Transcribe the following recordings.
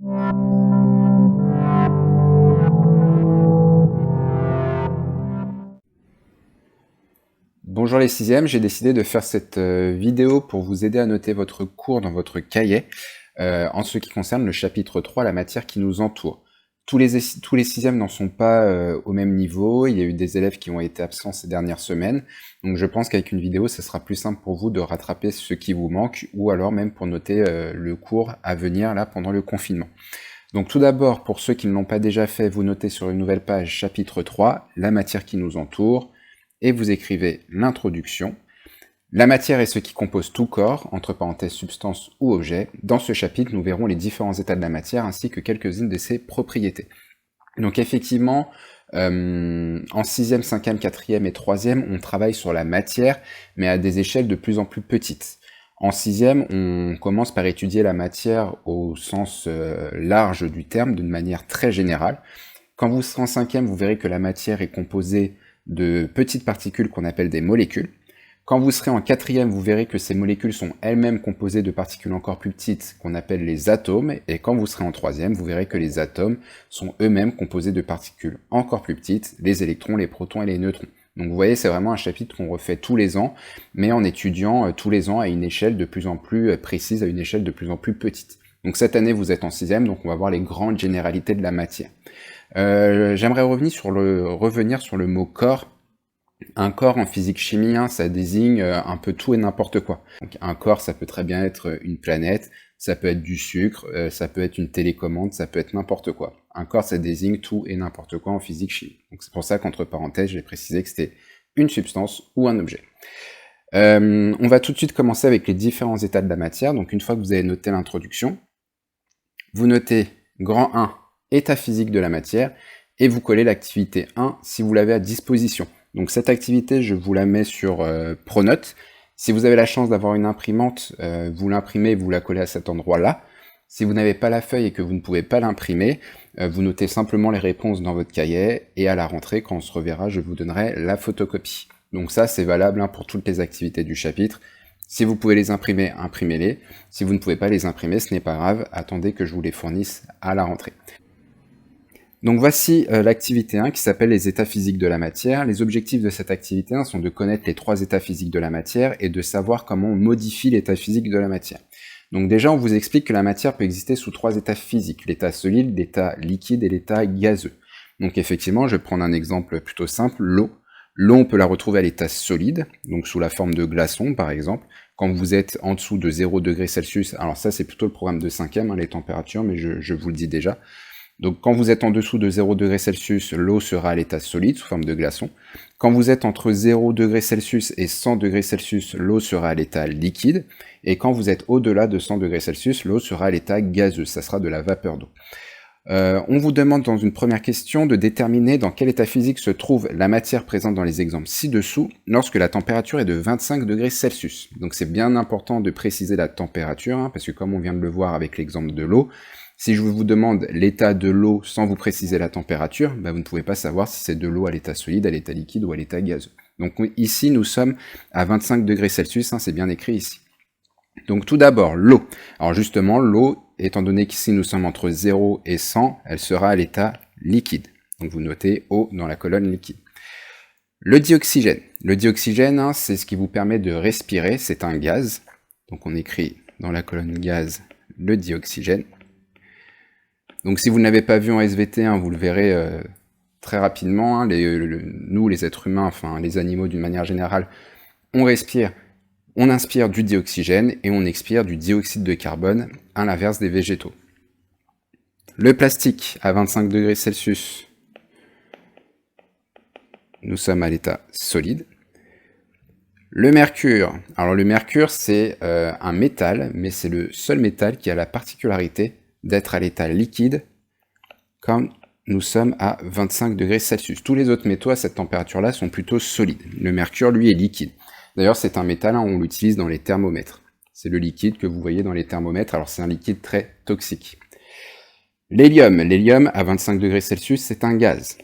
Bonjour les sixièmes, j'ai décidé de faire cette vidéo pour vous aider à noter votre cours dans votre cahier en ce qui concerne le chapitre 3, la matière qui nous entoure. Tous les sixièmes n'en sont pas au même niveau, il y a eu des élèves qui ont été absents ces dernières semaines, donc je pense qu'avec une vidéo, ce sera plus simple pour vous de rattraper ce qui vous manque, ou alors même pour noter le cours à venir là pendant le confinement. Donc tout d'abord, pour ceux qui ne l'ont pas déjà fait, vous notez sur une nouvelle page chapitre 3, la matière qui nous entoure, et vous écrivez l'introduction. La matière est ce qui compose tout corps, entre parenthèses substance ou objet. Dans ce chapitre, nous verrons les différents états de la matière ainsi que quelques-unes de ses propriétés. Donc effectivement, en 6e, 5e, 4e et 3e, on travaille sur la matière, mais à des échelles de plus en plus petites. En 6e, on commence par étudier la matière au sens large du terme, d'une manière très générale. Quand vous serez en 5e, vous verrez que la matière est composée de petites particules qu'on appelle des molécules. Quand vous serez en 4e, vous verrez que ces molécules sont elles-mêmes composées de particules encore plus petites qu'on appelle les atomes, et quand vous serez en 3e, vous verrez que les atomes sont eux-mêmes composés de particules encore plus petites, les électrons, les protons et les neutrons. Donc vous voyez, c'est vraiment un chapitre qu'on refait tous les ans, mais en étudiant tous les ans à une échelle de plus en plus précise, à une échelle de plus en plus petite. Donc cette année, vous êtes en 6e, donc on va voir les grandes généralités de la matière. J'aimerais revenir sur le mot corps. Un corps en physique-chimie, ça désigne un peu tout et n'importe quoi. Donc un corps, ça peut très bien être une planète, ça peut être du sucre, ça peut être une télécommande, ça peut être n'importe quoi. Un corps, ça désigne tout et n'importe quoi en physique-chimie. Donc c'est pour ça qu'entre parenthèses, j'ai précisé que c'était une substance ou un objet. On va tout de suite commencer avec les différents états de la matière. Donc une fois que vous avez noté l'introduction, vous notez grand 1, état physique de la matière, et vous collez l'activité 1 si vous l'avez à disposition. Donc cette activité, je vous la mets sur Pronote. Si vous avez la chance d'avoir une imprimante, vous l'imprimez et vous la collez à cet endroit-là. Si vous n'avez pas la feuille et que vous ne pouvez pas l'imprimer, vous notez simplement les réponses dans votre cahier, et à la rentrée, quand on se reverra, je vous donnerai la photocopie. Donc ça, c'est valable pour toutes les activités du chapitre. Si vous pouvez les imprimer, imprimez-les. Si vous ne pouvez pas les imprimer, ce n'est pas grave, attendez que je vous les fournisse à la rentrée. Donc voici l'activité 1 qui s'appelle les états physiques de la matière. Les objectifs de cette activité 1 sont de connaître les 3 états physiques de la matière et de savoir comment on modifie l'état physique de la matière. Donc déjà, on vous explique que la matière peut exister sous 3 états physiques, l'état solide, l'état liquide et l'état gazeux. Donc effectivement, je vais prendre un exemple plutôt simple, l'eau. L'eau, on peut la retrouver à l'état solide, donc sous la forme de glaçons par exemple. Quand vous êtes en dessous de 0 degré Celsius, alors ça c'est plutôt le programme de 5e, les températures, mais je vous le dis déjà. Donc quand vous êtes en dessous de 0 degré Celsius, l'eau sera à l'état solide sous forme de glaçon. Quand vous êtes entre 0 degré Celsius et 100 degrés Celsius, l'eau sera à l'état liquide. Et quand vous êtes au-delà de 100 degrés Celsius, l'eau sera à l'état gazeux, ça sera de la vapeur d'eau. On vous demande dans une première question de déterminer dans quel état physique se trouve la matière présente dans les exemples ci-dessous lorsque la température est de 25 degrés Celsius. Donc c'est bien important de préciser la température, parce que comme on vient de le voir avec l'exemple de l'eau, si je vous demande l'état de l'eau sans vous préciser la température, vous ne pouvez pas savoir si c'est de l'eau à l'état solide, à l'état liquide ou à l'état gazeux. Donc ici, nous sommes à 25 degrés Celsius, c'est bien écrit ici. Donc tout d'abord, l'eau. Alors justement, l'eau, étant donné qu'ici nous sommes entre 0 et 100, elle sera à l'état liquide. Donc vous notez eau dans la colonne liquide. Le dioxygène. Le dioxygène, c'est ce qui vous permet de respirer, c'est un gaz. Donc on écrit dans la colonne gaz le dioxygène. Donc si vous ne l'avez pas vu en SVT, vous le verrez très rapidement. Nous, les êtres humains, enfin les animaux d'une manière générale, on inspire du dioxygène et on expire du dioxyde de carbone, à l'inverse des végétaux. Le plastique, à 25 degrés Celsius, nous sommes à l'état solide. Le mercure, alors le mercure c'est un métal, mais c'est le seul métal qui a la particularité d'être à l'état liquide quand nous sommes à 25 degrés Celsius. Tous les autres métaux à cette température-là sont plutôt solides. Le mercure, lui, est liquide. D'ailleurs, c'est un métal, on l'utilise dans les thermomètres. C'est le liquide que vous voyez dans les thermomètres, alors c'est un liquide très toxique. L'hélium. L'hélium, à 25 degrés Celsius, c'est un gaz.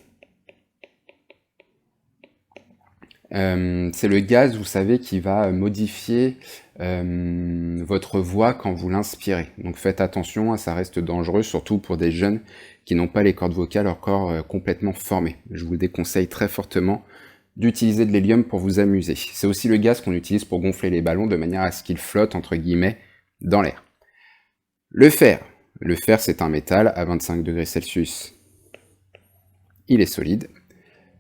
C'est le gaz, vous savez, qui va modifier votre voix quand vous l'inspirez. Donc faites attention, ça reste dangereux, surtout pour des jeunes qui n'ont pas les cordes vocales encore complètement formées. Je vous déconseille très fortement d'utiliser de l'hélium pour vous amuser. C'est aussi le gaz qu'on utilise pour gonfler les ballons de manière à ce qu'ils flottent, entre guillemets, dans l'air. Le fer. Le fer, c'est un métal à 25 degrés Celsius. Il est solide.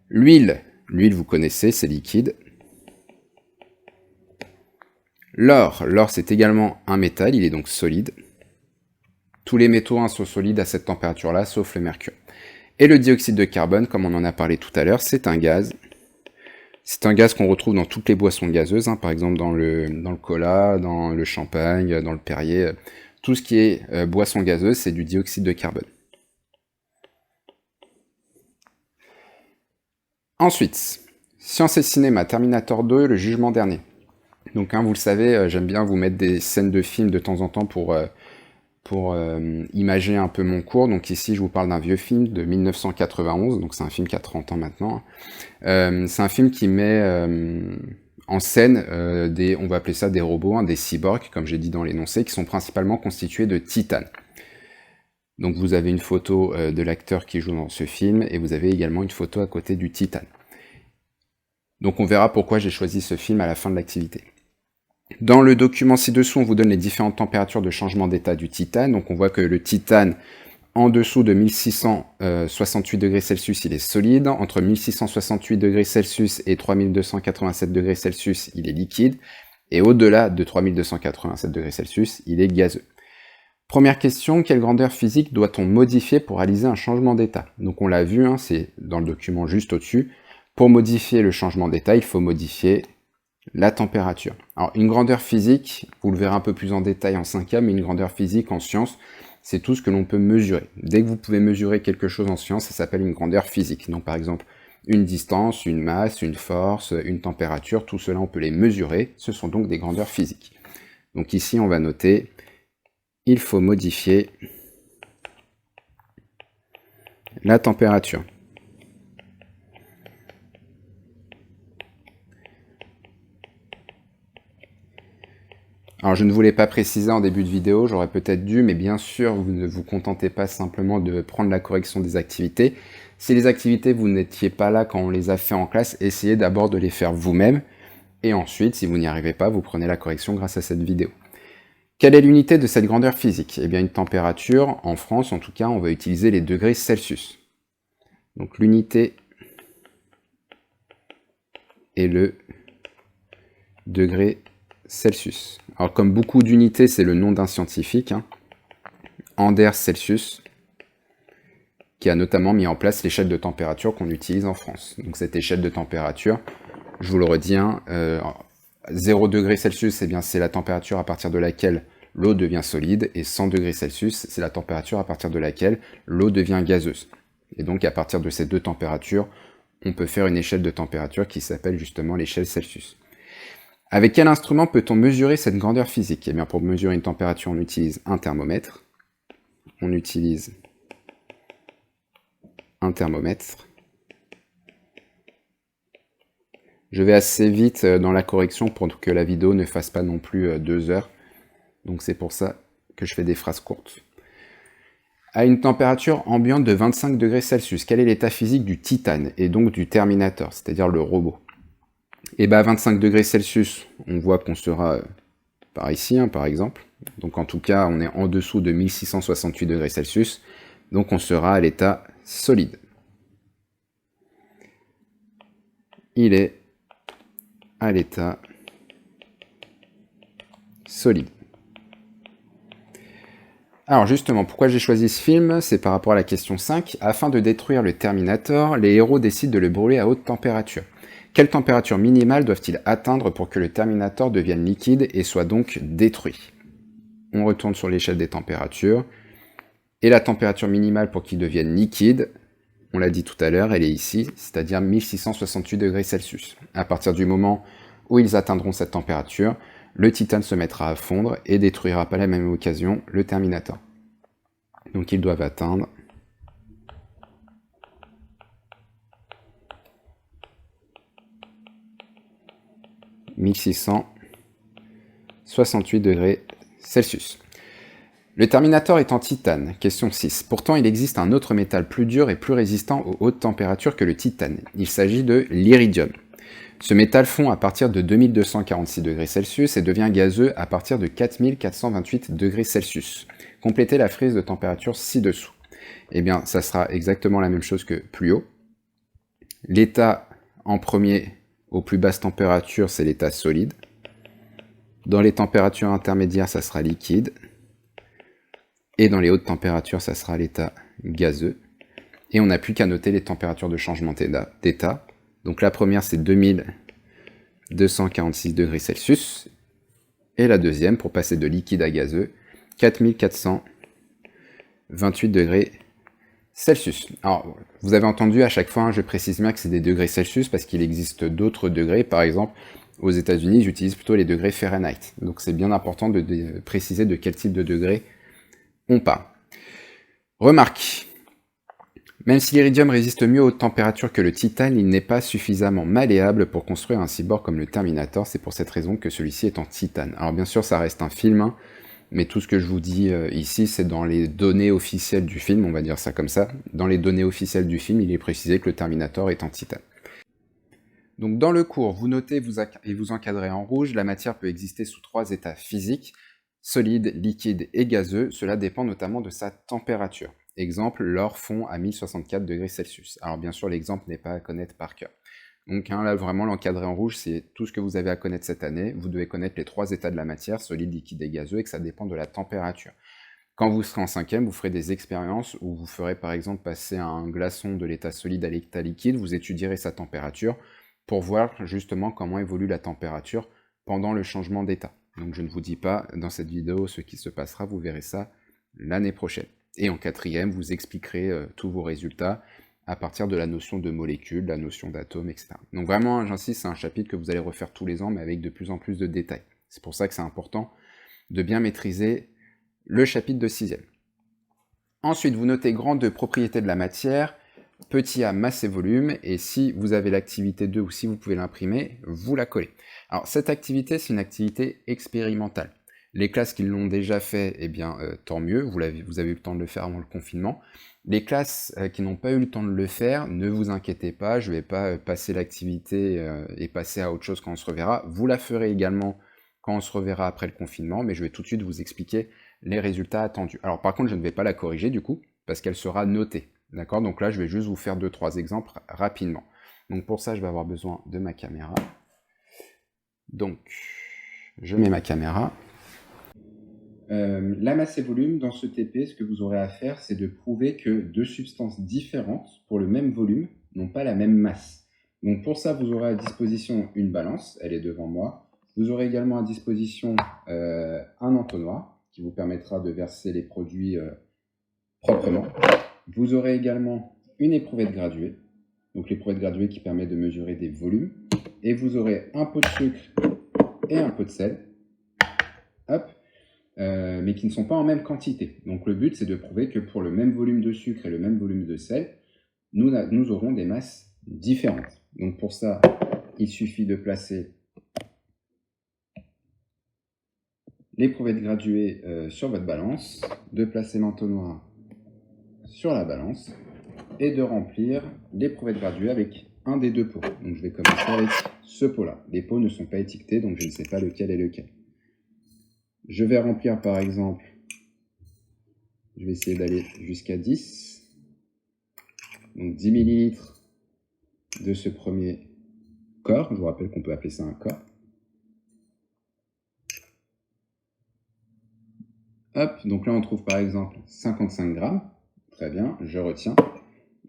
L'huile. L'huile, vous connaissez, c'est liquide. L'or. L'or, c'est également un métal, il est donc solide. Tous les métaux sont solides à cette température-là, sauf le mercure. Et le dioxyde de carbone, comme on en a parlé tout à l'heure, c'est un gaz. C'est un gaz qu'on retrouve dans toutes les boissons gazeuses, par exemple dans le cola, dans le champagne, dans le Perrier. Tout ce qui est boisson gazeuse, c'est du dioxyde de carbone. Ensuite, Science et Cinéma, Terminator 2, Le Jugement Dernier. Donc, vous le savez, j'aime bien vous mettre des scènes de films de temps en temps pour imager un peu mon cours. Donc ici, je vous parle d'un vieux film de 1991, donc c'est un film qui a 30 ans maintenant. C'est un film qui met en scène on va appeler ça des robots, des cyborgs, comme j'ai dit dans l'énoncé, qui sont principalement constitués de titane. Donc vous avez une photo de l'acteur qui joue dans ce film, et vous avez également une photo à côté du titane. Donc on verra pourquoi j'ai choisi ce film à la fin de l'activité. Dans le document ci-dessous, on vous donne les différentes températures de changement d'état du titane. Donc on voit que le titane, en dessous de 1668 degrés Celsius, il est solide. Entre 1668 degrés Celsius et 3287 degrés Celsius, il est liquide. Et au-delà de 3287 degrés Celsius, il est gazeux. Première question, quelle grandeur physique doit-on modifier pour réaliser un changement d'état? Donc on l'a vu, c'est dans le document juste au-dessus. Pour modifier le changement d'état, il faut modifier la température. Alors une grandeur physique, vous le verrez un peu plus en détail en 5e, mais une grandeur physique en sciences, c'est tout ce que l'on peut mesurer. Dès que vous pouvez mesurer quelque chose en sciences, ça s'appelle une grandeur physique. Donc par exemple, une distance, une masse, une force, une température, tout cela on peut les mesurer, ce sont donc des grandeurs physiques. Donc ici on va noter, il faut modifier la température. Alors je ne voulais pas préciser en début de vidéo, j'aurais peut-être dû, mais bien sûr vous ne vous contentez pas simplement de prendre la correction des activités. Si les activités vous n'étiez pas là quand on les a fait en classe, essayez d'abord de les faire vous-même, et ensuite si vous n'y arrivez pas, vous prenez la correction grâce à cette vidéo. Quelle est l'unité de cette grandeur physique? Eh bien une température, en France en tout cas, on va utiliser les degrés Celsius. Donc l'unité est le degré Celsius. Alors comme beaucoup d'unités, c'est le nom d'un scientifique, Anders Celsius, qui a notamment mis en place l'échelle de température qu'on utilise en France. Donc cette échelle de température, je vous le redis, 0 degrés Celsius, eh bien c'est la température à partir de laquelle l'eau devient solide, et 100 degrés Celsius, c'est la température à partir de laquelle l'eau devient gazeuse. Et donc à partir de ces deux températures, on peut faire une échelle de température qui s'appelle justement l'échelle Celsius. Avec quel instrument peut-on mesurer cette grandeur physique? Eh bien, pour mesurer une température, on utilise un thermomètre. On utilise un thermomètre. Je vais assez vite dans la correction pour que la vidéo ne fasse pas non plus 2 heures. Donc c'est pour ça que je fais des phrases courtes. À une température ambiante de 25 degrés Celsius, quel est l'état physique du titane et donc du Terminator, c'est-à-dire le robot? Et bien à 25 degrés Celsius, on voit qu'on sera par ici, par exemple. Donc en tout cas, on est en dessous de 1668 degrés Celsius. Donc on sera à l'état solide. Il est à l'état solide. Alors justement, pourquoi j'ai choisi ce film? C'est par rapport à la question 5. Afin de détruire le Terminator, les héros décident de le brûler à haute température. Quelle température minimale doivent-ils atteindre pour que le Terminator devienne liquide et soit donc détruit? On retourne sur l'échelle des températures. Et la température minimale pour qu'il devienne liquide, on l'a dit tout à l'heure, elle est ici, c'est-à-dire 1668 degrés Celsius. À partir du moment où ils atteindront cette température, le titane se mettra à fondre et détruira par la même occasion le Terminator. Donc ils doivent atteindre 1668 degrés Celsius. Le Terminator est en titane. Question 6. Pourtant, il existe un autre métal plus dur et plus résistant aux hautes températures que le titane. Il s'agit de l'iridium. Ce métal fond à partir de 2246 degrés Celsius et devient gazeux à partir de 4428 degrés Celsius. Complétez la frise de température ci-dessous. Eh bien, ça sera exactement la même chose que plus haut. L'état en premier, aux plus basses températures, c'est l'état solide. Dans les températures intermédiaires, ça sera liquide. Et dans les hautes températures, ça sera l'état gazeux. Et on n'a plus qu'à noter les températures de changement d'état. Donc la première, c'est 2246 degrés Celsius. Et la deuxième, pour passer de liquide à gazeux, 4428 degrés Celsius. Alors, vous avez entendu à chaque fois, je précise bien que c'est des degrés Celsius parce qu'il existe d'autres degrés. Par exemple, aux États-Unis, ils utilisent plutôt les degrés Fahrenheit. Donc c'est bien important de préciser de quel type de degré on parle. Remarque, même si l'iridium résiste mieux aux températures que le titane, il n'est pas suffisamment malléable pour construire un cyborg comme le Terminator. C'est pour cette raison que celui-ci est en titane. Alors bien sûr, ça reste un film, hein, mais tout ce que je vous dis ici, c'est dans les données officielles du film, on va dire ça comme ça. Dans les données officielles du film, il est précisé que le Terminator est en titane. Donc dans le cours, vous notez et vous encadrez en rouge, la matière peut exister sous 3 états physiques, solide, liquide et gazeux. Cela dépend notamment de sa température. Exemple, l'or fond à 1064 degrés Celsius. Alors bien sûr, l'exemple n'est pas à connaître par cœur. Donc là, vraiment, l'encadré en rouge, c'est tout ce que vous avez à connaître cette année. Vous devez connaître les 3 états de la matière, solide, liquide et gazeux, et que ça dépend de la température. Quand vous serez en 5e, vous ferez des expériences où vous ferez par exemple passer un glaçon de l'état solide à l'état liquide, vous étudierez sa température pour voir justement comment évolue la température pendant le changement d'état. Donc je ne vous dis pas dans cette vidéo ce qui se passera, vous verrez ça l'année prochaine. Et en 4e, vous expliquerez tous vos résultats à partir de la notion de molécules, la notion d'atomes, etc. Donc vraiment, j'insiste, c'est un chapitre que vous allez refaire tous les ans, mais avec de plus en plus de détails. C'est pour ça que c'est important de bien maîtriser le chapitre de 6e. Ensuite, vous notez grand 2, propriétés de la matière, petit a, masse et volume, et si vous avez l'activité 2 ou si vous pouvez l'imprimer, vous la collez. Alors cette activité, c'est une activité expérimentale. Les classes qui l'ont déjà fait, eh bien, tant mieux, vous avez eu le temps de le faire avant le confinement. Les classes qui n'ont pas eu le temps de le faire, ne vous inquiétez pas, je ne vais pas passer l'activité et passer à autre chose quand on se reverra. Vous la ferez également quand on se reverra après le confinement, mais je vais tout de suite vous expliquer les résultats attendus. Alors par contre, je ne vais pas la corriger du coup, parce qu'elle sera notée. D'accord? Donc là, je vais juste vous faire 2-3 exemples rapidement. Donc pour ça, je vais avoir besoin de ma caméra. Donc, je mets ma caméra. La masse et volume, dans ce TP, ce que vous aurez à faire, c'est de prouver que 2 substances différentes, pour le même volume, n'ont pas la même masse. Donc pour ça, vous aurez à disposition une balance, elle est devant moi. Vous aurez également à disposition un entonnoir, qui vous permettra de verser les produits proprement. Vous aurez également une éprouvette graduée, donc l'éprouvette graduée qui permet de mesurer des volumes. Et vous aurez un pot de sucre et un pot de sel. Hop. Mais qui ne sont pas en même quantité. Donc le but, c'est de prouver que pour le même volume de sucre et le même volume de sel, nous aurons des masses différentes. Donc pour ça, il suffit de placer l'éprouvette graduée sur votre balance, de placer l'entonnoir sur la balance et de remplir l'éprouvette graduée avec un des 2 pots. Donc je vais commencer avec ce pot-là. Les pots ne sont pas étiquetés, donc je ne sais pas lequel est lequel. Je vais remplir par exemple, je vais essayer d'aller jusqu'à 10. Donc 10 ml de ce premier corps. Je vous rappelle qu'on peut appeler ça un corps. Hop, donc là on trouve par exemple 55 grammes. Très bien, je retiens.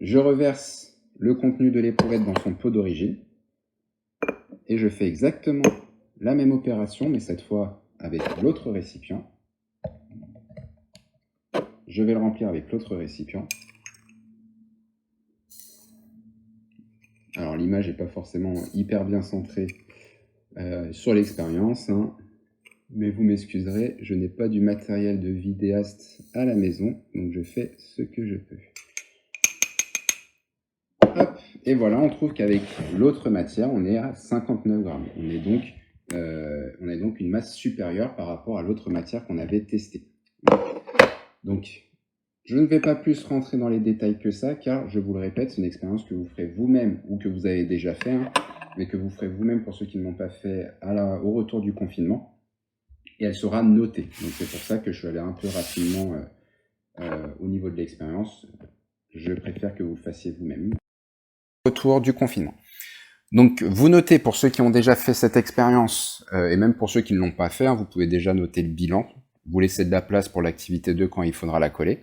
Je reverse le contenu de l'éprouvette dans son pot d'origine. Et je fais exactement la même opération, mais cette fois avec l'autre récipient. Je vais le remplir avec l'autre récipient. Alors l'image n'est pas forcément hyper bien centrée sur l'expérience, hein, mais vous m'excuserez, je n'ai pas du matériel de vidéaste à la maison, donc je fais ce que je peux. Hop, et voilà, on trouve qu'avec l'autre matière, on est à 59 grammes. On est donc on a donc une masse supérieure par rapport à l'autre matière qu'on avait testée. Donc, je ne vais pas plus rentrer dans les détails que ça, car je vous le répète, c'est une expérience que vous ferez vous-même ou que vous avez déjà fait, hein, mais que vous ferez vous-même pour ceux qui ne l'ont pas fait au retour du confinement. Et elle sera notée. Donc c'est pour ça que je suis allé un peu rapidement au niveau de l'expérience. Je préfère que vous le fassiez vous-même. Retour du confinement. Donc vous notez pour ceux qui ont déjà fait cette expérience, et même pour ceux qui ne l'ont pas fait, hein, vous pouvez déjà noter le bilan. Vous laissez de la place pour l'activité 2 quand il faudra la coller.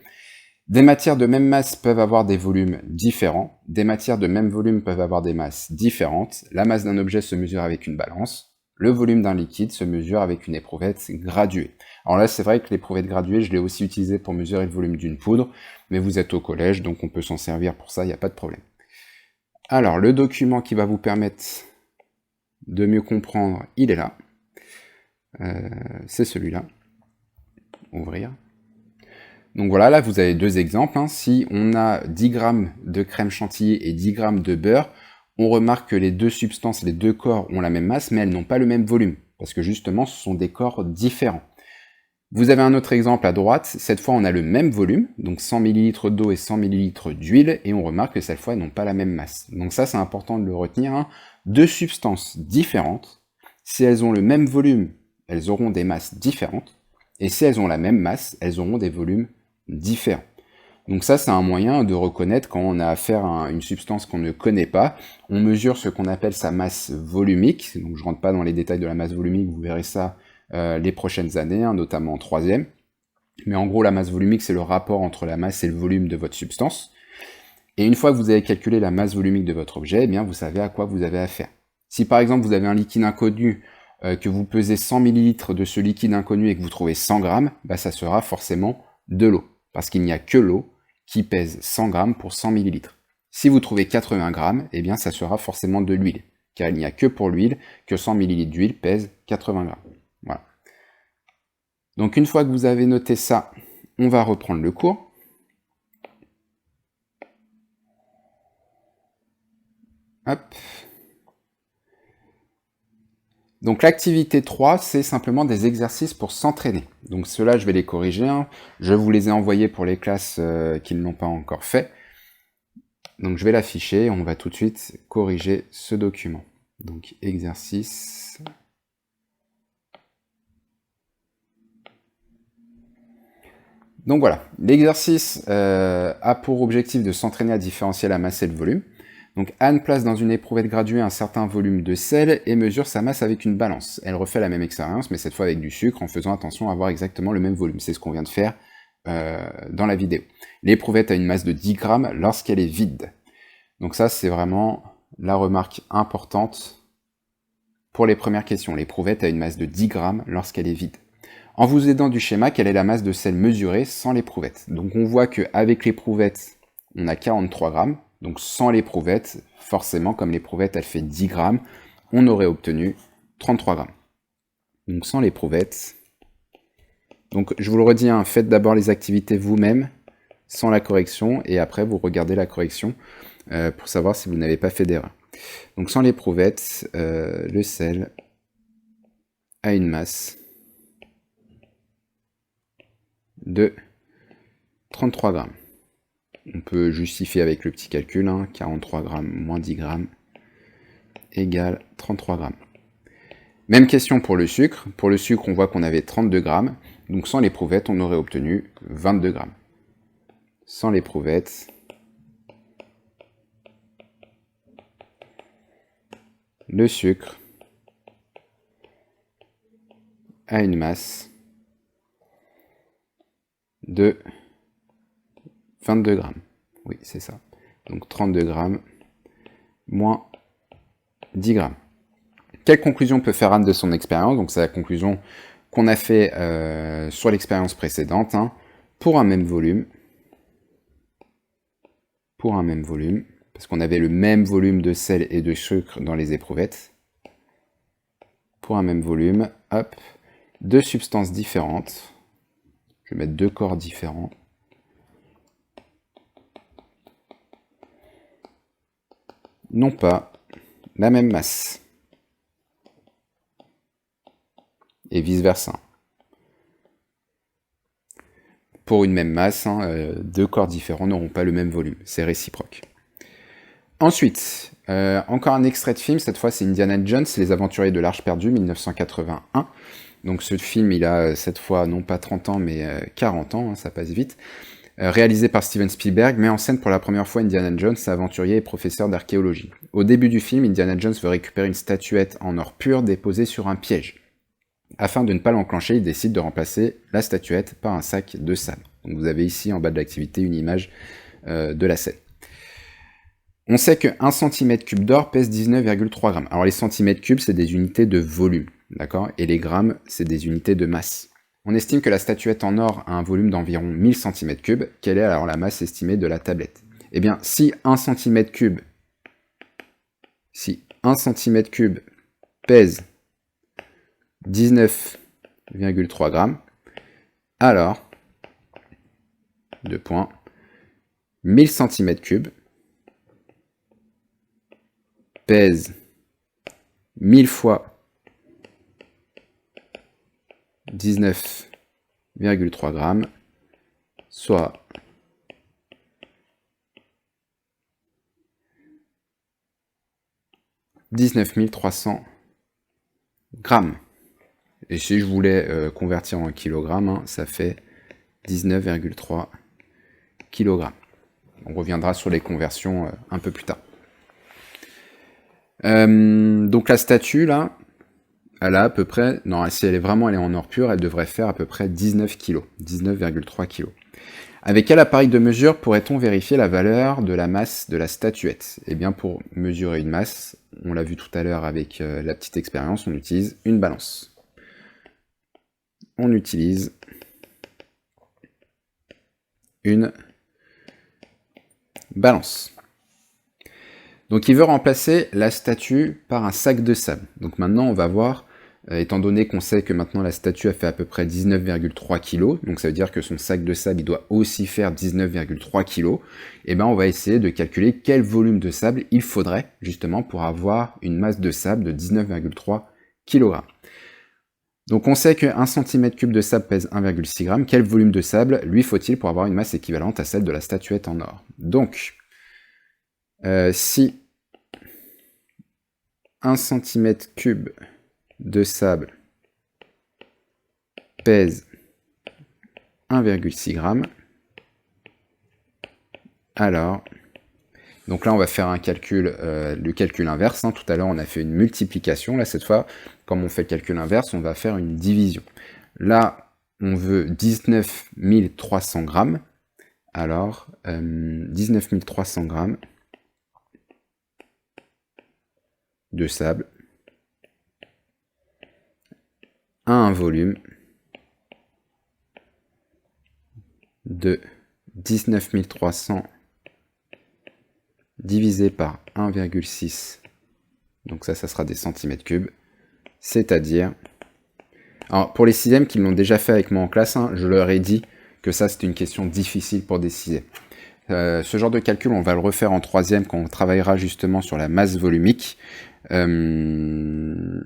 Des matières de même masse peuvent avoir des volumes différents. Des matières de même volume peuvent avoir des masses différentes. La masse d'un objet se mesure avec une balance. Le volume d'un liquide se mesure avec une éprouvette graduée. Alors là, c'est vrai que l'éprouvette graduée, je l'ai aussi utilisée pour mesurer le volume d'une poudre, mais vous êtes au collège, donc on peut s'en servir pour ça, il n'y a pas de problème. Alors, le document qui va vous permettre de mieux comprendre, il est là. C'est celui-là. Ouvrir. Donc voilà, là vous avez deux exemples. Hein. Si on a 10 grammes de crème chantilly et 10 grammes de beurre, on remarque que les deux substances, les deux corps ont la même masse, mais elles n'ont pas le même volume, parce que justement ce sont des corps différents. Vous avez un autre exemple à droite, cette fois on a le même volume, donc 100 ml d'eau et 100 ml d'huile, et on remarque que cette fois elles n'ont pas la même masse. Donc ça c'est important de le retenir. Hein. Deux substances différentes, si elles ont le même volume, elles auront des masses différentes, et si elles ont la même masse, elles auront des volumes différents. Donc ça, c'est un moyen de reconnaître quand on a affaire à une substance qu'on ne connaît pas. On mesure ce qu'on appelle sa masse volumique. Donc je rentre pas dans les détails de la masse volumique, vous verrez ça les prochaines années, hein, notamment en troisième. Mais en gros, la masse volumique, c'est le rapport entre la masse et le volume de votre substance. Et une fois que vous avez calculé la masse volumique de votre objet, eh bien, vous savez à quoi vous avez affaire. Si par exemple, vous avez un liquide inconnu, que vous pesez 100 ml de ce liquide inconnu et que vous trouvez 100 grammes, bah, ça sera forcément de l'eau. Parce qu'il n'y a que l'eau qui pèse 100 grammes pour 100 ml. Si vous trouvez 80 grammes, eh bien ça sera forcément de l'huile, car il n'y a que pour l'huile que 100 ml d'huile pèse 80 grammes. Voilà. Donc une fois que vous avez noté ça, on va reprendre le cours. Hop. Donc l'activité 3, c'est simplement des exercices pour s'entraîner. Donc ceux-là, je vais les corriger. Hein. Je vous les ai envoyés pour les classes qui ne l'ont pas encore fait. Donc je vais l'afficher, on va tout de suite corriger ce document. Donc exercice. Donc voilà, l'exercice a pour objectif de s'entraîner à différencier la masse et le volume. Donc Anne place dans une éprouvette graduée un certain volume de sel et mesure sa masse avec une balance. Elle refait la même expérience, mais cette fois avec du sucre, en faisant attention à avoir exactement le même volume. C'est ce qu'on vient de faire dans la vidéo. L'éprouvette a une masse de 10 grammes lorsqu'elle est vide. Donc ça, c'est vraiment la remarque importante pour les premières questions. L'éprouvette a une masse de 10 grammes lorsqu'elle est vide. En vous aidant du schéma, quelle est la masse de sel mesurée sans l'éprouvette? Donc on voit qu'avec l'éprouvette, on a 43 grammes. Donc sans l'éprouvette, forcément, comme l'éprouvette, elle fait 10 grammes, on aurait obtenu 33 grammes. Donc sans l'éprouvette. Donc je vous le redis, hein, faites d'abord les activités vous-même, sans la correction, et après vous regardez la correction pour savoir si vous n'avez pas fait d'erreur. Donc sans l'éprouvette, le sel a une masse de 33 grammes. On peut justifier avec le petit calcul, hein, 43 grammes moins 10 grammes égale 33 grammes. Même question pour le sucre. Pour le sucre, on voit qu'on avait 32 grammes. Donc sans l'éprouvette, on aurait obtenu 22 grammes. Sans l'éprouvette, le sucre a une masse de 22 grammes. Oui, c'est ça. Donc 32 grammes moins 10 grammes. Quelle conclusion peut faire Anne de son expérience? Donc c'est la conclusion qu'on a fait sur l'expérience précédente. Hein. Pour un même volume, parce qu'on avait le même volume de sel et de sucre dans les éprouvettes, pour un même volume, hop, deux substances différentes, je vais mettre deux corps différents, n'ont pas la même masse. et vice-versa. Pour une même masse, deux corps différents n'auront pas le même volume, c'est réciproque. Ensuite, encore un extrait de film, cette fois c'est Indiana Jones, Les Aventuriers de l'Arche perdue, 1981. Donc ce film, il a cette fois non pas 30 ans, mais 40 ans, ça passe vite. Réalisé par Steven Spielberg, met en scène pour la première fois Indiana Jones, aventurier et professeur d'archéologie. Au début du film, Indiana Jones veut récupérer une statuette en or pur déposée sur un piège. Afin de ne pas l'enclencher, il décide de remplacer la statuette par un sac de sable. Donc vous avez ici en bas de l'activité une image de la scène. On sait que 1 cm3 d'or pèse 19,3 grammes. Alors les centimètres cubes, c'est des unités de volume, d'accord? Et les grammes, c'est des unités de masse. On estime que la statuette en or a un volume d'environ 1000 cm3. Quelle est alors la masse estimée de la tablette? Eh bien, si 1 cm3 pèse 19,3 grammes, alors, 2 points, 1000 cm3 pèse 1000 fois 19,3 grammes, soit 19 300 grammes. Et si je voulais convertir en kilogrammes, ça fait 19,3 kg. On reviendra sur les conversions un peu plus tard. Donc la statue, là, elle a à peu près, non, si elle est en or pur, elle devrait faire à peu près 19 kg, 19,3 kg. Avec quel appareil de mesure pourrait-on vérifier la valeur de la masse de la statuette? Eh bien, pour mesurer une masse, on l'a vu tout à l'heure avec la petite expérience, on utilise une balance. On utilise une balance. Donc il veut remplacer la statue par un sac de sable. Donc maintenant on va voir, étant donné qu'on sait que maintenant la statue a fait à peu près 19,3 kg, donc ça veut dire que son sac de sable il doit aussi faire 19,3 kg, et ben on va essayer de calculer quel volume de sable il faudrait justement pour avoir une masse de sable de 19,3 kg. Donc on sait que 1 cm3 de sable pèse 1,6 g. Quel volume de sable lui faut-il pour avoir une masse équivalente à celle de la statuette en or? Donc, si 1 cm3 de sable pèse 1,6 g, alors, donc là on va faire un calcul, le calcul inverse, tout à l'heure on a fait une multiplication, là cette fois, comme on fait le calcul inverse, on va faire une division. Là, on veut 19 300 grammes, alors 19 300 grammes de sable a un volume de 19 300 divisé par 1,6, donc ça sera des centimètres cubes, c'est-à-dire, alors pour les sixièmes qui l'ont déjà fait avec moi en classe, je leur ai dit que ça c'est une question difficile pour des sixièmes. Ce genre de calcul on va le refaire en troisième quand on travaillera justement sur la masse volumique. Même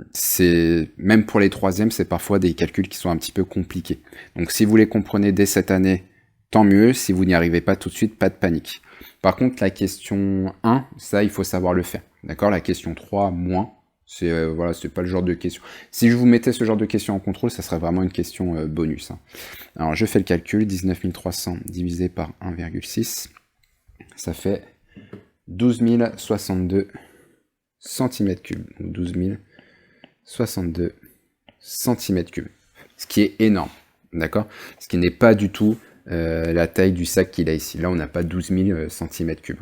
pour les troisièmes, c'est parfois des calculs qui sont un petit peu compliqués. Donc si vous les comprenez dès cette année, tant mieux. Si vous n'y arrivez pas tout de suite, pas de panique. Par contre, la question 1, ça, il faut savoir le faire. D'accord? La question 3, moins. C'est voilà, c'est pas le genre de question. Si je vous mettais ce genre de question en contrôle, ça serait vraiment une question bonus. Alors, je fais le calcul. 19 300 divisé par 1,6. Ça fait 12 062 cm3. 12 062 cm3. Ce qui est énorme. D'accord? Ce qui n'est pas du tout la taille du sac qu'il a ici. Là, on n'a pas 12 000 cm3.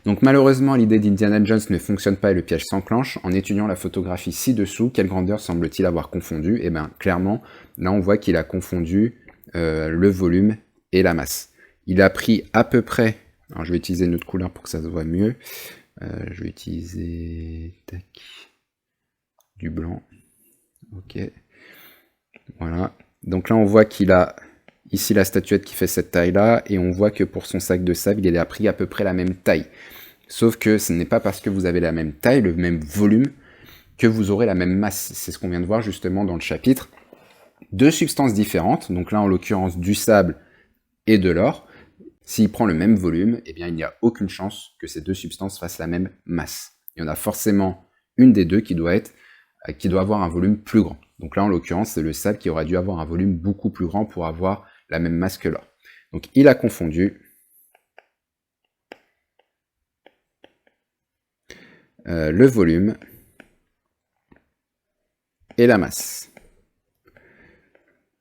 Donc malheureusement, l'idée d'Indiana Jones ne fonctionne pas et le piège s'enclenche. En étudiant la photographie ci-dessous, quelle grandeur semble-t-il avoir confondu? Eh bien, clairement, là, on voit qu'il a confondu le volume et la masse. Il a pris à peu près... Alors, je vais utiliser une autre couleur pour que ça se voit mieux. Je vais utiliser... Tac. Du blanc. Ok. Voilà. Donc là, on voit qu'il a... Ici, la statuette qui fait cette taille-là, et on voit que pour son sac de sable, il a pris à peu près la même taille. Sauf que ce n'est pas parce que vous avez la même taille, le même volume, que vous aurez la même masse. C'est ce qu'on vient de voir justement dans le chapitre. deux substances différentes, donc là en l'occurrence du sable et de l'or, s'il prend le même volume, eh bien il n'y a aucune chance que ces deux substances fassent la même masse. Il y en a forcément une des deux qui doit avoir un volume plus grand. Donc là en l'occurrence c'est le sable qui aurait dû avoir un volume beaucoup plus grand pour avoir la même masse que l'or. Donc il a confondu le volume et la masse.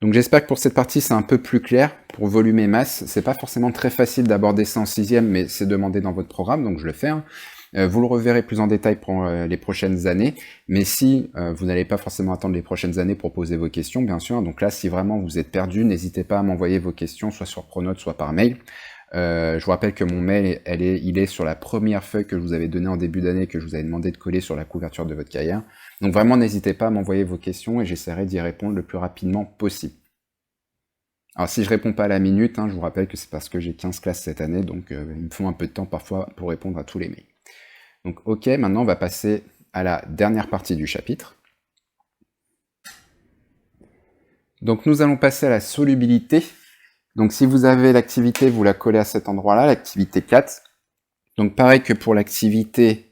Donc j'espère que pour cette partie c'est un peu plus clair. Pour volume et masse, c'est pas forcément très facile d'aborder ça en sixième, mais c'est demandé dans votre programme, donc je le fais. Vous le reverrez plus en détail pour les prochaines années, mais si vous n'allez pas forcément attendre les prochaines années pour poser vos questions, bien sûr, donc là si vraiment vous êtes perdu, n'hésitez pas à m'envoyer vos questions, soit sur Pronote, soit par mail. Je vous rappelle que mon mail, il est sur la première feuille que je vous avais donnée en début d'année, que je vous avais demandé de coller sur la couverture de votre cahier. Donc vraiment, n'hésitez pas à m'envoyer vos questions et j'essaierai d'y répondre le plus rapidement possible. Alors si je réponds pas à la minute, je vous rappelle que c'est parce que j'ai 15 classes cette année, donc il me faut un peu de temps parfois pour répondre à tous les mails. Donc ok, maintenant on va passer à la dernière partie du chapitre. Donc nous allons passer à la solubilité. Donc si vous avez l'activité, vous la collez à cet endroit-là, l'activité 4. Donc pareil que pour l'activité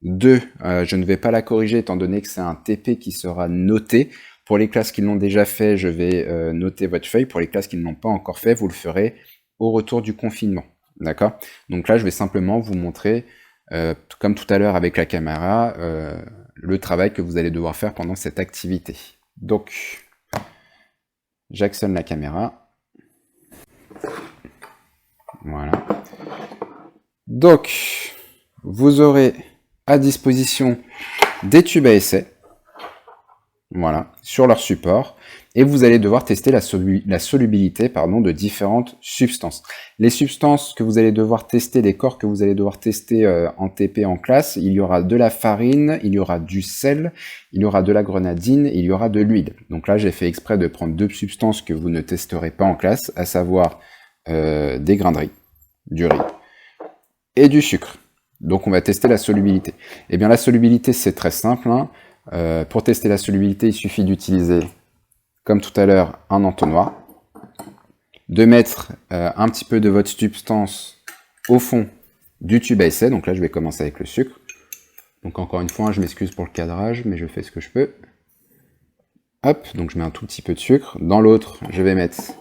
2, je ne vais pas la corriger étant donné que c'est un TP qui sera noté. Pour les classes qui l'ont déjà fait, je vais noter votre feuille. Pour les classes qui ne l'ont pas encore fait, vous le ferez au retour du confinement. D'accord? Donc là, je vais simplement vous montrer, comme tout à l'heure avec la caméra, le travail que vous allez devoir faire pendant cette activité. Donc, j'actionne la caméra. Voilà. Donc, vous aurez à disposition des tubes à essai, voilà, sur leur support, et vous allez devoir tester la solubilité de différentes substances. Les substances que vous allez devoir tester, les corps que vous allez devoir tester en TP en classe, il y aura de la farine, il y aura du sel, il y aura de la grenadine, il y aura de l'huile. Donc là, j'ai fait exprès de prendre deux substances que vous ne testerez pas en classe, à savoir des grains de riz, du riz et du sucre. Donc on va tester la solubilité. Eh bien la solubilité c'est très simple. Pour tester la solubilité, il suffit d'utiliser, comme tout à l'heure, un entonnoir, de mettre un petit peu de votre substance au fond du tube à essai. Donc là je vais commencer avec le sucre. Donc encore une fois, je m'excuse pour le cadrage, mais je fais ce que je peux. Hop, donc je mets un tout petit peu de sucre. Dans l'autre, je vais mettre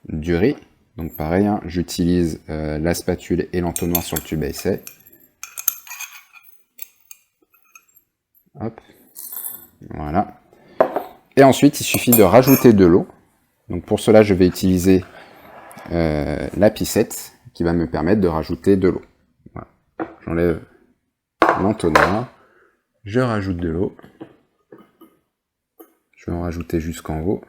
du riz. Donc pareil, j'utilise la spatule et l'entonnoir sur le tube à essai. Hop, voilà. Et ensuite, il suffit de rajouter de l'eau. Donc pour cela, je vais utiliser la piscette qui va me permettre de rajouter de l'eau. Voilà. J'enlève l'entonnoir, je rajoute de l'eau. Je vais en rajouter jusqu'en haut.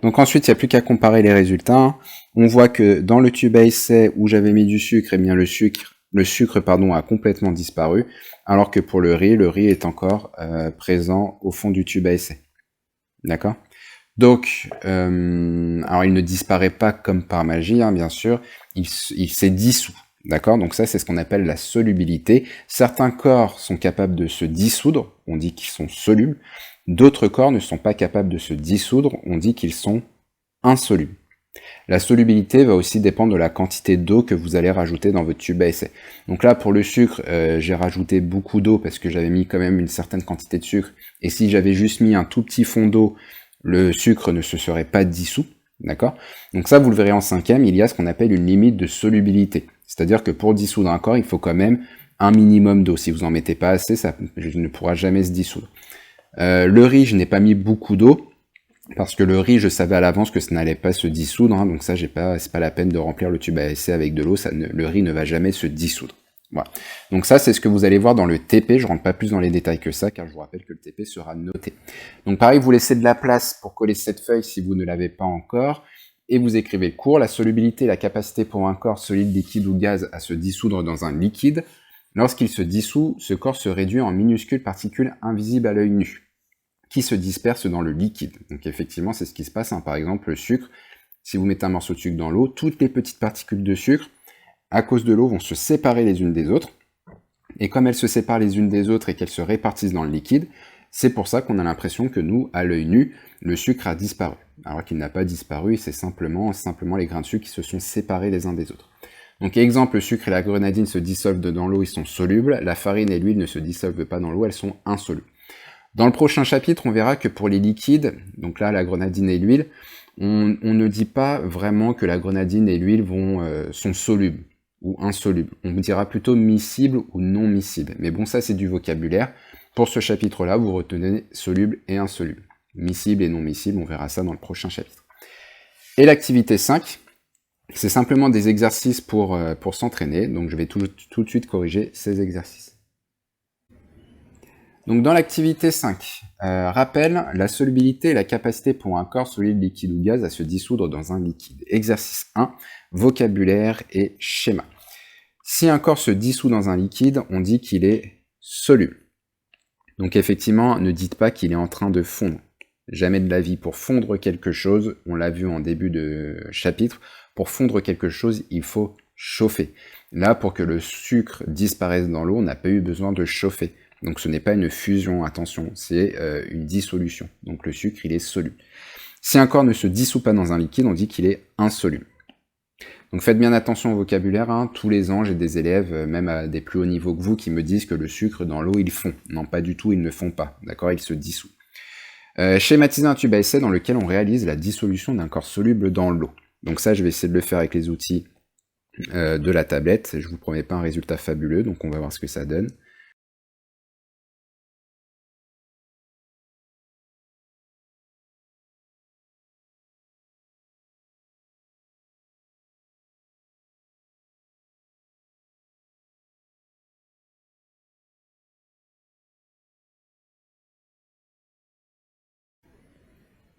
Donc ensuite, il n'y a plus qu'à comparer les résultats. On voit que dans le tube à essai où j'avais mis du sucre, eh bien le sucre a complètement disparu, alors que pour le riz est encore présent au fond du tube à essai. D'accord? Donc, alors il ne disparaît pas comme par magie, bien sûr, il s'est dissous. D'accord? Donc ça, c'est ce qu'on appelle la solubilité. Certains corps sont capables de se dissoudre, on dit qu'ils sont solubles. D'autres corps ne sont pas capables de se dissoudre, on dit qu'ils sont insolubles. La solubilité va aussi dépendre de la quantité d'eau que vous allez rajouter dans votre tube à essai. Donc là, pour le sucre, j'ai rajouté beaucoup d'eau parce que j'avais mis quand même une certaine quantité de sucre. Et si j'avais juste mis un tout petit fond d'eau, le sucre ne se serait pas dissous. D'accord? Donc ça, vous le verrez en cinquième, il y a ce qu'on appelle une limite de solubilité. C'est-à-dire que pour dissoudre un corps, il faut quand même un minimum d'eau. Si vous n'en mettez pas assez, ça ne pourra jamais se dissoudre. Le riz, je n'ai pas mis beaucoup d'eau, parce que le riz, je savais à l'avance que ça n'allait pas se dissoudre, donc ça, c'est pas la peine de remplir le tube à essai avec de l'eau, le riz ne va jamais se dissoudre. Voilà. Donc ça, c'est ce que vous allez voir dans le TP, je rentre pas plus dans les détails que ça, car je vous rappelle que le TP sera noté. Donc pareil, vous laissez de la place pour coller cette feuille si vous ne l'avez pas encore, et vous écrivez le cours. La solubilité, la capacité pour un corps solide, liquide ou gaz à se dissoudre dans un liquide. Lorsqu'il se dissout, ce corps se réduit en minuscules particules invisibles à l'œil nu, qui se dispersent dans le liquide. Donc effectivement, c'est ce qui se passe. Par exemple, le sucre, si vous mettez un morceau de sucre dans l'eau, toutes les petites particules de sucre, à cause de l'eau, vont se séparer les unes des autres. Et comme elles se séparent les unes des autres et qu'elles se répartissent dans le liquide, c'est pour ça qu'on a l'impression que nous, à l'œil nu, le sucre a disparu. Alors qu'il n'a pas disparu, c'est simplement les grains de sucre qui se sont séparés les uns des autres. Donc exemple, le sucre et la grenadine se dissolvent dans l'eau, ils sont solubles. La farine et l'huile ne se dissolvent pas dans l'eau, elles sont insolubles. Dans le prochain chapitre, on verra que pour les liquides, donc là la grenadine et l'huile, on ne dit pas vraiment que la grenadine et l'huile sont solubles ou insolubles. On dira plutôt miscibles ou non miscibles. Mais bon, ça c'est du vocabulaire. Pour ce chapitre-là, vous retenez soluble et insoluble. Miscible et non miscible, on verra ça dans le prochain chapitre. Et l'activité 5, c'est simplement des exercices pour s'entraîner. Donc je vais tout de suite corriger ces exercices. Donc dans l'activité 5, rappelle la solubilité et la capacité pour un corps solide, liquide ou gaz à se dissoudre dans un liquide. Exercice 1, vocabulaire et schéma. Si un corps se dissout dans un liquide, on dit qu'il est soluble. Donc effectivement, ne dites pas qu'il est en train de fondre. Jamais de la vie. Pour fondre quelque chose, on l'a vu en début de chapitre, pour fondre quelque chose, il faut chauffer. Là, pour que le sucre disparaisse dans l'eau, on n'a pas eu besoin de chauffer. Donc ce n'est pas une fusion, attention, c'est une dissolution. Donc le sucre, il est soluble. Si un corps ne se dissout pas dans un liquide, on dit qu'il est insoluble. Donc faites bien attention au vocabulaire, hein. Tous les ans j'ai des élèves, même à des plus hauts niveaux que vous, qui me disent que le sucre dans l'eau il fond. Non, pas du tout, il ne fond pas, d'accord, il se dissout. Schématiser un tube à essai dans lequel on réalise la dissolution d'un corps soluble dans l'eau. Donc ça je vais essayer de le faire avec les outils de la tablette, je vous promets pas un résultat fabuleux, donc on va voir ce que ça donne.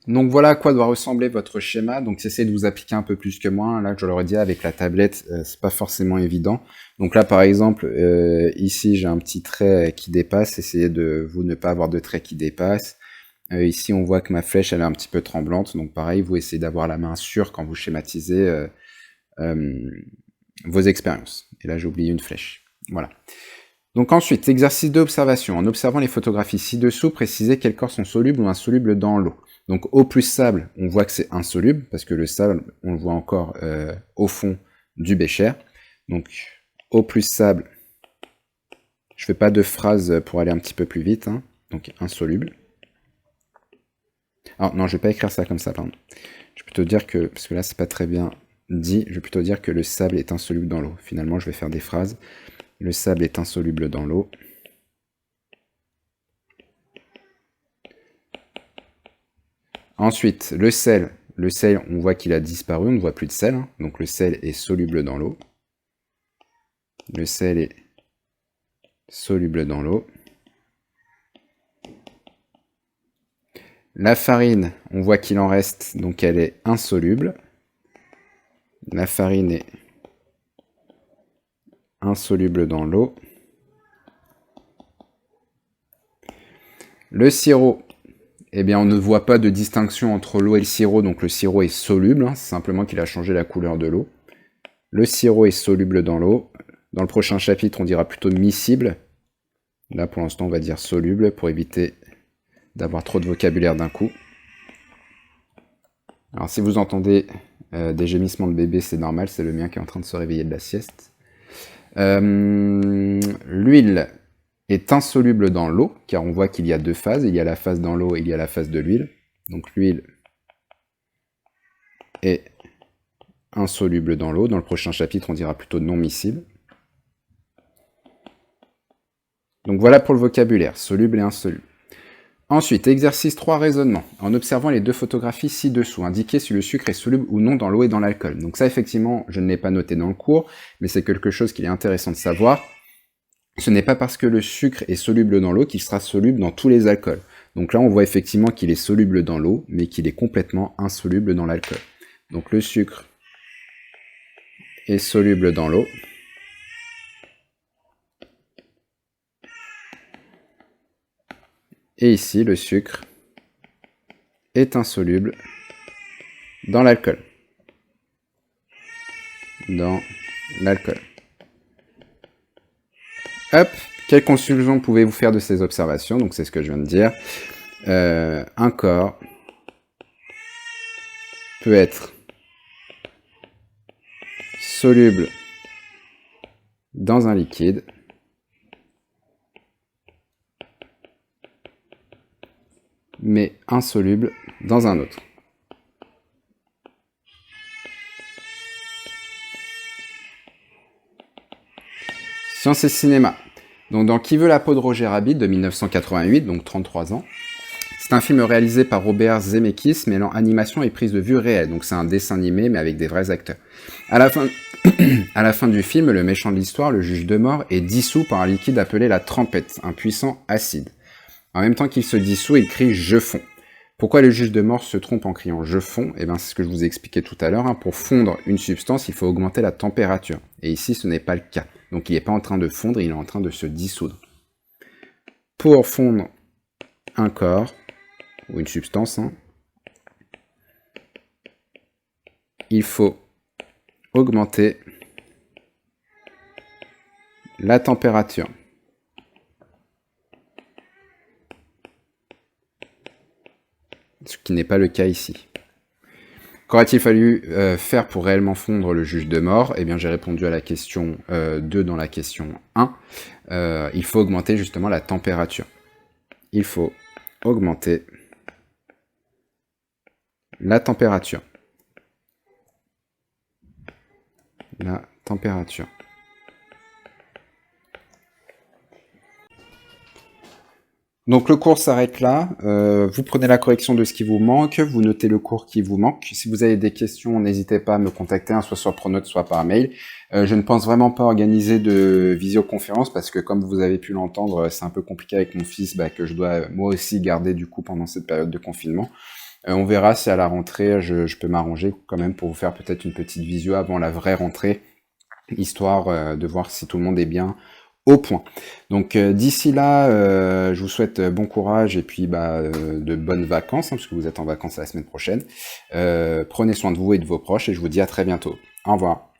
Donc voilà à quoi doit ressembler votre schéma, donc essayez de vous appliquer un peu plus que moi, là je l'aurais dit avec la tablette, c'est pas forcément évident. Donc là par exemple, ici j'ai un petit trait qui dépasse, essayez de vous ne pas avoir de trait qui dépasse. Ici on voit que ma flèche elle est un petit peu tremblante, donc pareil, vous essayez d'avoir la main sûre quand vous schématisez vos expériences. Et là j'ai oublié une flèche, voilà. Donc ensuite, exercice d'observation. En observant les photographies ci-dessous, précisez quels corps sont solubles ou insolubles dans l'eau. Donc eau plus sable, on voit que c'est insoluble, parce que le sable, on le voit encore au fond du bécher. Donc eau plus sable, je fais pas de phrase pour aller un petit peu plus vite, hein. Donc insoluble. Alors non, je vais pas écrire ça comme ça, pardon. Je vais plutôt dire que, parce que là c'est pas très bien dit, je vais plutôt dire que le sable est insoluble dans l'eau. Finalement, je vais faire des phrases. Le sable est insoluble dans l'eau. Ensuite, le sel, on voit qu'il a disparu, on ne voit plus de sel, hein. Donc le sel est soluble dans l'eau. Le sel est soluble dans l'eau. La farine, on voit qu'il en reste, donc elle est insoluble. La farine est insoluble dans l'eau. Le sirop, eh bien on ne voit pas de distinction entre l'eau et le sirop, donc le sirop est soluble, hein, c'est simplement qu'il a changé la couleur de l'eau. Le sirop est soluble dans l'eau. Dans le prochain chapitre, on dira plutôt miscible. Là, pour l'instant, on va dire soluble pour éviter d'avoir trop de vocabulaire d'un coup. Alors, si vous entendez des gémissements de bébé, c'est normal, c'est le mien qui est en train de se réveiller de la sieste. L'huile est insoluble dans l'eau, car on voit qu'il y a deux phases. Il y a la phase dans l'eau et il y a la phase de l'huile. Donc l'huile est insoluble dans l'eau. Dans le prochain chapitre, on dira plutôt non miscible. Donc voilà pour le vocabulaire, soluble et insoluble. Ensuite, exercice 3, raisonnement. En observant les deux photographies ci-dessous, indiquez si le sucre est soluble ou non dans l'eau et dans l'alcool. Donc ça, effectivement, je ne l'ai pas noté dans le cours, mais c'est quelque chose qu'il est intéressant de savoir. Ce n'est pas parce que le sucre est soluble dans l'eau qu'il sera soluble dans tous les alcools. Donc là, on voit effectivement qu'il est soluble dans l'eau, mais qu'il est complètement insoluble dans l'alcool. Donc le sucre est soluble dans l'eau. Et ici, le sucre est insoluble dans l'alcool. dans l'alcool. Hop, quelle conclusion pouvez-vous faire de ces observations? Donc c'est ce que je viens de dire. Un corps peut être soluble dans un liquide mais insoluble dans un autre. Science et cinéma. Donc dans Qui veut la peau de Roger Rabbit de 1988, donc 33 ans. C'est un film réalisé par Robert Zemeckis, mêlant animation et prise de vue réelle. Donc c'est un dessin animé, mais avec des vrais acteurs. À la fin du film, le méchant de l'histoire, le juge de mort, est dissous par un liquide appelé la trempette, un puissant acide. En même temps qu'il se dissout, il crie « Je fonds ». Pourquoi le juge de mort se trompe en criant « Je fonds » Eh bien, c'est ce que je vous ai expliqué tout à l'heure. Pour fondre une substance, il faut augmenter la température. Et ici, ce n'est pas le cas. Donc, il n'est pas en train de fondre, il est en train de se dissoudre. Pour fondre un corps, ou une substance, il faut augmenter la température. Ce qui n'est pas le cas ici. Qu'aurait-il fallu faire pour réellement fondre le juge de mort? Eh bien, j'ai répondu à la question 2 dans la question 1. Il faut augmenter justement la température. Il faut augmenter la température. La température. Donc le cours s'arrête là, vous prenez la correction de ce qui vous manque, vous notez le cours qui vous manque. Si vous avez des questions, n'hésitez pas à me contacter, soit sur Pronote, soit par mail. Je ne pense vraiment pas organiser de visioconférence parce que comme vous avez pu l'entendre, c'est un peu compliqué avec mon fils que je dois moi aussi garder du coup pendant cette période de confinement. On verra si à la rentrée, je peux m'arranger quand même pour vous faire peut-être une petite visio avant la vraie rentrée, histoire de voir si tout le monde est bien au point. Donc d'ici là, je vous souhaite bon courage et puis de bonnes vacances, parce que vous êtes en vacances la semaine prochaine. Prenez soin de vous et de vos proches et je vous dis à très bientôt. Au revoir.